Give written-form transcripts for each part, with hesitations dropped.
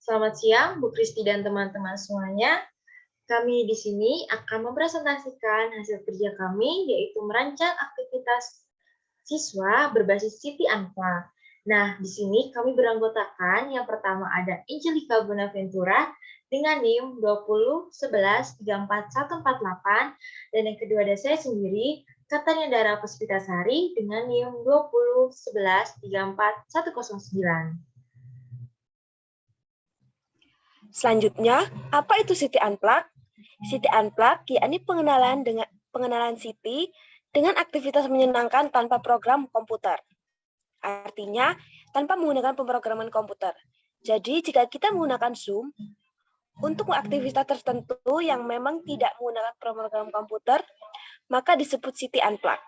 Selamat siang, Bu Kristi dan teman-teman semuanya. Kami di sini akan mempresentasikan hasil kerja kami, yaitu merancang aktivitas siswa berbasis City Anfa. Nah, di sini kami beranggotakan yang pertama ada Angelica Bonaventura dengan NIM 2011344148 dan yang kedua ada saya sendiri, Katanya Dara Puspitasari dengan NIM 2011344109. Selanjutnya, apa itu City Unplug? City Unplug yakni pengenalan City dengan aktivitas menyenangkan tanpa program komputer. Artinya, tanpa menggunakan pemrograman komputer. Jadi, jika kita menggunakan Zoom, untuk aktivitas tertentu yang memang tidak menggunakan program komputer, maka disebut City Unplug.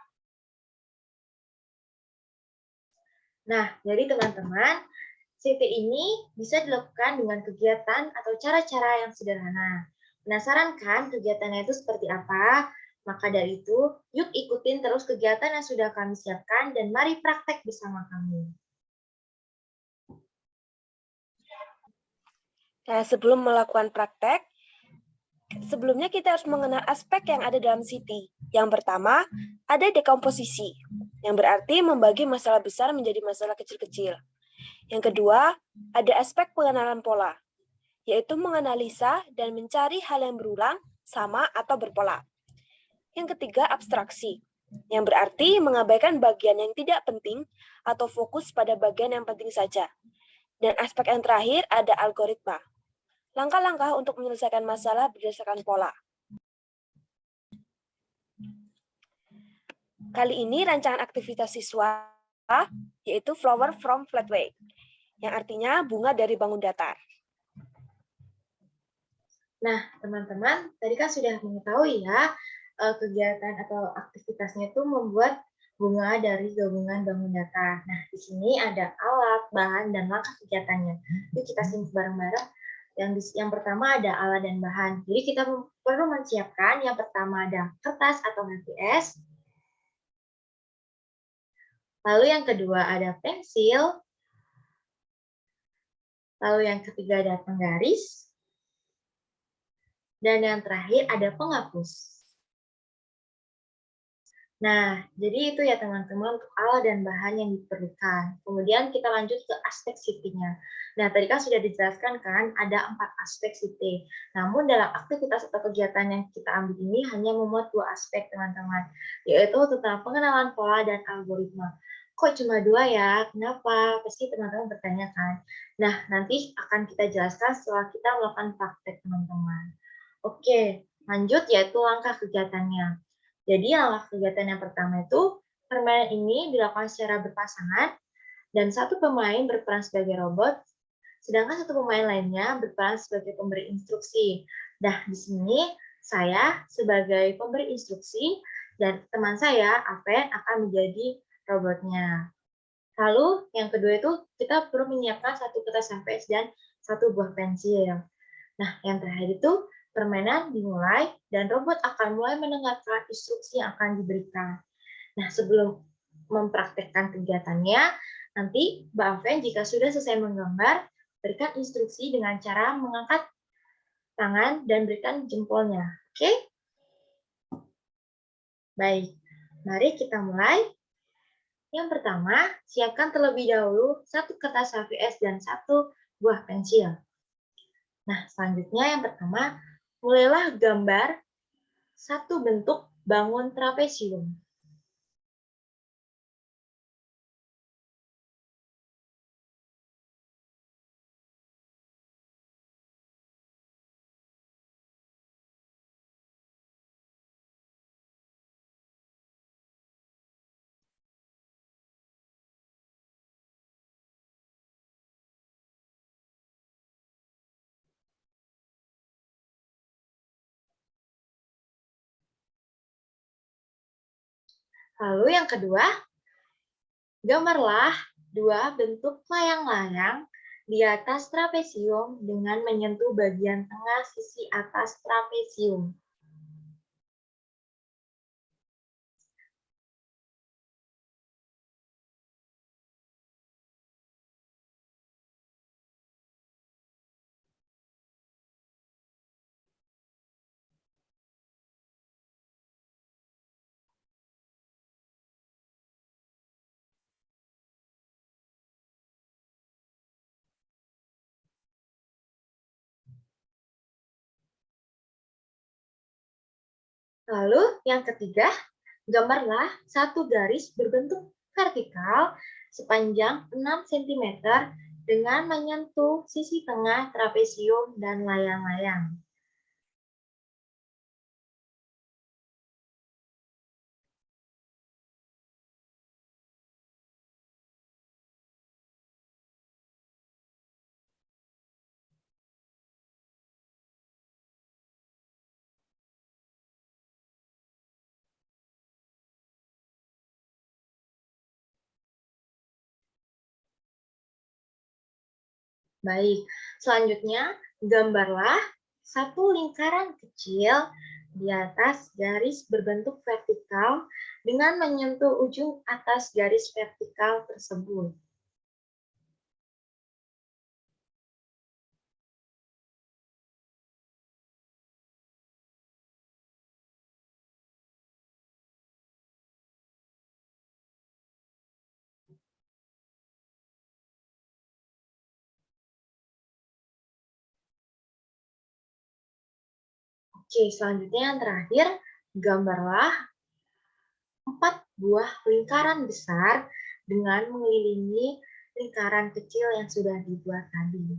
Nah, jadi teman-teman, CT ini bisa dilakukan dengan kegiatan atau cara-cara yang sederhana. Penasaran kan kegiatannya itu seperti apa? Maka dari itu, yuk ikutin terus kegiatan yang sudah kami siapkan dan mari praktek bersama kami. Nah, sebelum melakukan praktek, sebelumnya kita harus mengenal aspek yang ada dalam City. Yang pertama, ada dekomposisi, yang berarti membagi masalah besar menjadi masalah kecil-kecil. Yang kedua, ada aspek pengenalan pola, yaitu menganalisa dan mencari hal yang berulang, sama, atau berpola. Yang ketiga, abstraksi, yang berarti mengabaikan bagian yang tidak penting atau fokus pada bagian yang penting saja. Dan aspek yang terakhir ada algoritma, langkah-langkah untuk menyelesaikan masalah berdasarkan pola. Kali ini rancangan aktivitas siswa yaitu Flower from Flatway, yang artinya bunga dari bangun datar. Nah, teman-teman, tadi kan sudah mengetahui ya, kegiatan atau aktivitasnya itu membuat bunga dari gabungan bangun datar. Nah, di sini ada alat, bahan, dan langkah kegiatannya. Yuk kita simak bareng-bareng. Yang pertama ada alat dan bahan. Jadi kita perlu menyiapkan yang pertama ada kertas atau HVS. Lalu yang kedua ada pensil. Lalu yang ketiga ada penggaris. Dan yang terakhir ada penghapus. Nah, jadi itu ya teman-teman untuk alat dan bahan yang diperlukan. Kemudian kita lanjut ke aspek City-nya. Nah, tadi kan sudah dijelaskan kan ada 4 aspek City. Namun dalam aktivitas atau kegiatan yang kita ambil ini hanya memuat 2 aspek teman-teman, yaitu tentang pengenalan pola dan algoritma. Kok cuma 2 ya? Kenapa? Pasti teman-teman bertanya kan. Nah, nanti akan kita jelaskan setelah kita melakukan praktek teman-teman. Oke, lanjut yaitu langkah kegiatannya. Jadi langkah kegiatan yang pertama itu, permainan ini dilakukan secara berpasangan, dan satu pemain berperan sebagai robot, sedangkan satu pemain lainnya berperan sebagai pemberi instruksi. Nah, di sini saya sebagai pemberi instruksi, dan teman saya, Aven, akan menjadi robotnya. Lalu, yang kedua itu, kita perlu menyiapkan satu kertas HVS dan satu buah pensil. Nah, yang terakhir itu, permainan dimulai dan robot akan mulai mendengarkan instruksi yang akan diberikan. Nah, sebelum mempraktekkan kegiatannya, nanti Mbak Aven jika sudah selesai menggambar, berikan instruksi dengan cara mengangkat tangan dan berikan jempolnya. Oke? Baik, mari kita mulai. Yang pertama, siapkan terlebih dahulu satu kertas HVS dan satu buah pensil. Nah, selanjutnya yang pertama, mulailah gambar satu bentuk bangun trapesium. Lalu yang kedua, gambarlah dua bentuk layang-layang di atas trapesium dengan menyentuh bagian tengah sisi atas trapesium. Lalu yang ketiga, gambarlah satu garis berbentuk vertikal sepanjang 6 cm dengan menyentuh sisi tengah trapesium dan layang-layang. Baik, selanjutnya gambarlah satu lingkaran kecil di atas garis berbentuk vertikal dengan menyentuh ujung atas garis vertikal tersebut. Oke, selanjutnya yang terakhir, gambarlah 4 buah lingkaran besar dengan mengelilingi lingkaran kecil yang sudah dibuat tadi.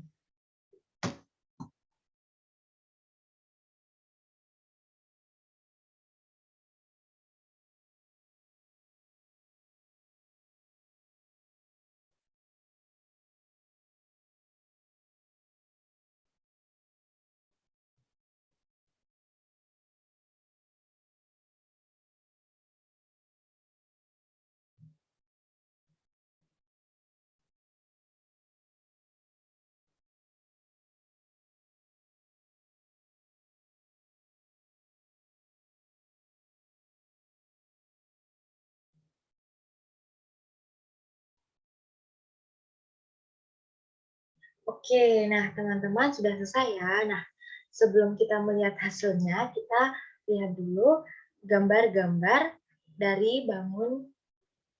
Oke, nah teman-teman sudah selesai ya. Nah, sebelum kita melihat hasilnya, kita lihat dulu gambar-gambar dari bangun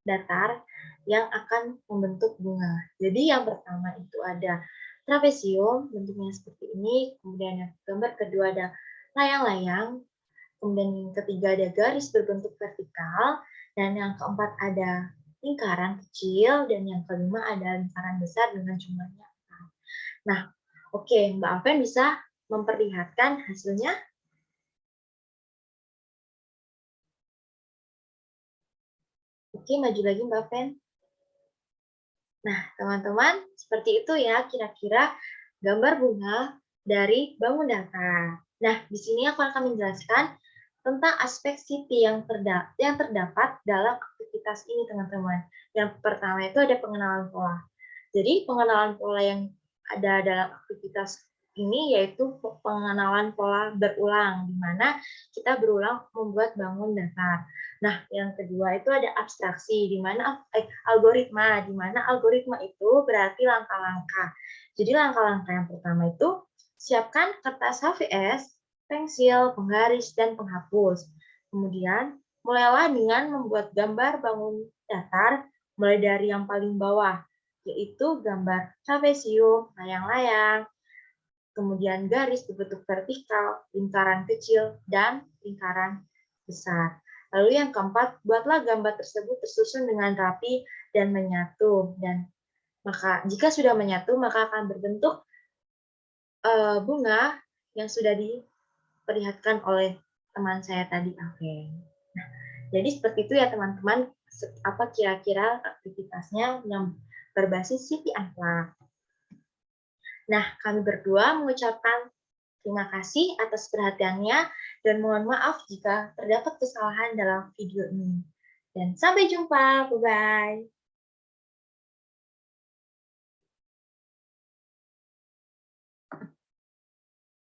datar yang akan membentuk bunga. Jadi yang pertama itu ada trapesium, bentuknya seperti ini. Kemudian yang gambar kedua ada layang-layang. Kemudian yang ketiga ada garis berbentuk vertikal. Dan yang keempat ada lingkaran kecil. Dan yang kelima ada lingkaran besar dengan jumlahnya. Nah, oke, Mbak Aven bisa memperlihatkan hasilnya? Oke, maju lagi Mbak Aven. Nah, teman-teman, seperti itu ya kira-kira gambar bunga dari bangun datar. Nah, di sini aku akan menjelaskan tentang aspek Siti yang terdapat dalam aktivitas ini, teman-teman. Yang pertama itu ada pengenalan pola. Jadi, pengenalan pola yang ada dalam aktivitas ini yaitu pengenalan pola berulang, di mana kita berulang membuat bangun datar. Nah, yang kedua itu ada abstraksi, di mana algoritma, di mana algoritma itu berarti langkah-langkah. Jadi langkah-langkah yang pertama itu siapkan kertas HVS, pensil, penggaris, dan penghapus. Kemudian mulailah dengan membuat gambar bangun datar mulai dari yang paling bawah, yaitu gambar trapesium, layang-layang, kemudian garis berbentuk vertikal, lingkaran kecil, dan lingkaran besar. Lalu yang keempat, buatlah gambar tersebut tersusun dengan rapi dan menyatu. Dan maka jika sudah menyatu, maka akan berbentuk bunga yang sudah diperlihatkan oleh teman saya tadi, Aven. Nah, jadi seperti itu ya teman-teman, apa kira-kira aktivitasnya yang berbasis Siti Ahlak. Nah, kami berdua mengucapkan terima kasih atas perhatiannya dan mohon maaf jika terdapat kesalahan dalam video ini. Dan sampai jumpa, bye-bye.